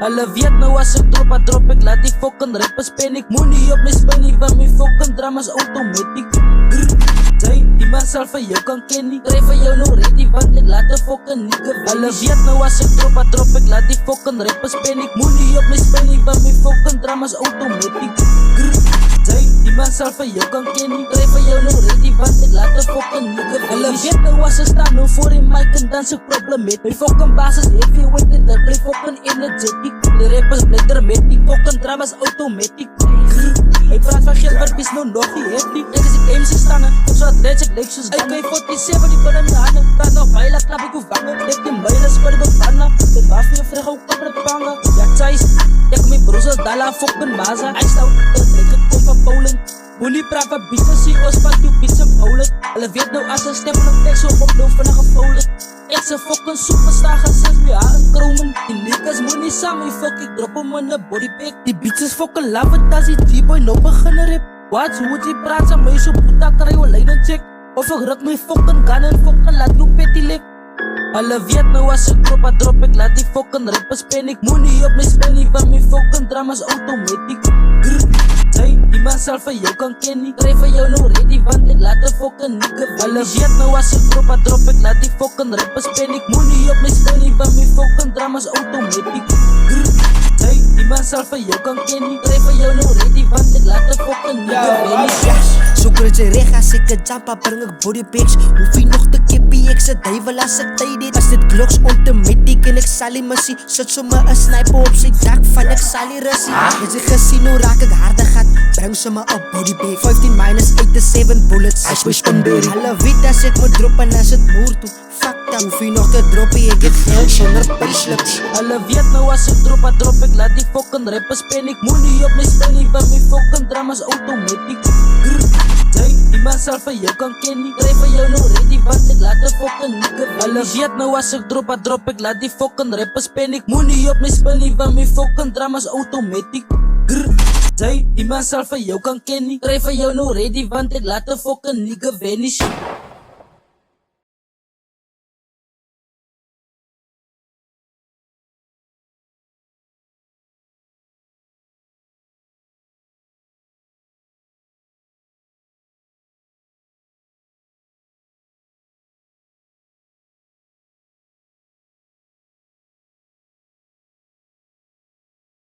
Hulle weet nou as ek drop ek laat die fucking rappers panic. Moenie op my spin nie, want my fucking dramas automatic. Jy, die man sal vir jou kan ken nie. Kry vir jou nou ready, want ek laat die fucking nigga wen. Hulle weet nou as ek drop ek laat die fucking rappers panic. Moenie op my spin nie, want my fucking dramas automatic. Jy, die man sal vir jou kan ken nie. Kry vir jou nou ready, want ek laat die fucking nigga wen. Hulle weet nou as ek staan nou voor die mic en dan se probleem met my fucking basis heavyweight en dat bly fucking energetic. Die rappers bly dramatic, fucking dramas automatic. Ek praat van geen verpies nou nog nie heftig. Ek is die MC stange, so het reeds ek leek soos bange. AK 47 die binne my handen, praat nog veilig, klap ek hoe vangen. Ek die meile skoor die bevanne, ek waaf vir jou vrug ook op die pange. Ja tjais, ek my broers as Dalla fucking Maza. Hy stout, ek kom van Poland. Moenie praat van beats, sê ons wat jou beats en Poland. Hulle weet nou as een stempel op tekst op nou van een gevoelig. Ek se fucking superstar gaan sinds my haar in kromen. Die niggas moenie saam, my fuck, ek drop om in die bodypack. Die beats is fucking love it as die D-boy nou begin rap. Wat, hoe het jy praat sa my so puta kry jou lijn en check. Of ek ruk my fucking gun en fucking laat jou petty lek. Hulle weet nou as ek drop ek laat die fucking rappers panic. Moenie op my spin nie, want my fucking dramas automatic. Jy, die man sal vir jou kan ken nie. Kry vir jou nou ready, want ek laat die fucking nigga wen. Hulle weet nou as ek drop ek laat die fucking rappers panic. Moenie op my spin nie, want my fucking dramas automatic. Jy, die man sal vir jou kan ken nie. Kry vir jou nou ready, want ek laat die fucking nigga wen. So kry jy reg as ek 'n jump up bring ek body packs. Hoef jy nog te keepie ek se duivel as ek tyd het. As dit Glocks automatic en ek sal die missie. Sit sommer 'n sniper op sy dak van ek sal die russie. As jy gesien hoe raak ek harde gat, bring sommer 'n body bag. 15 minus 87 bullets. I swish on berry. Hulle weet as ek moet drop en as dit moer toe. Fuck dat, hoef jy nog te droppie, ek het geld sonder payslips. Hulle weet nou as ek drop ek laat die fucking rappers panic. Moenie op my spin nie, want my fucking dramas automatic. Jy, die man sal vir jou kan ken nie. Kry vir jou nou ready, want ek laat die fucking nigga wen. Hulle weet nou as ek drop ek laat die fucking rappers panic. Moenie op my spin nie, want my fucking dramas automatic. Jy, die man sal vir jou kan ken nie. Kry vir jou nou ready, want ek laat die fucking nigga vanish.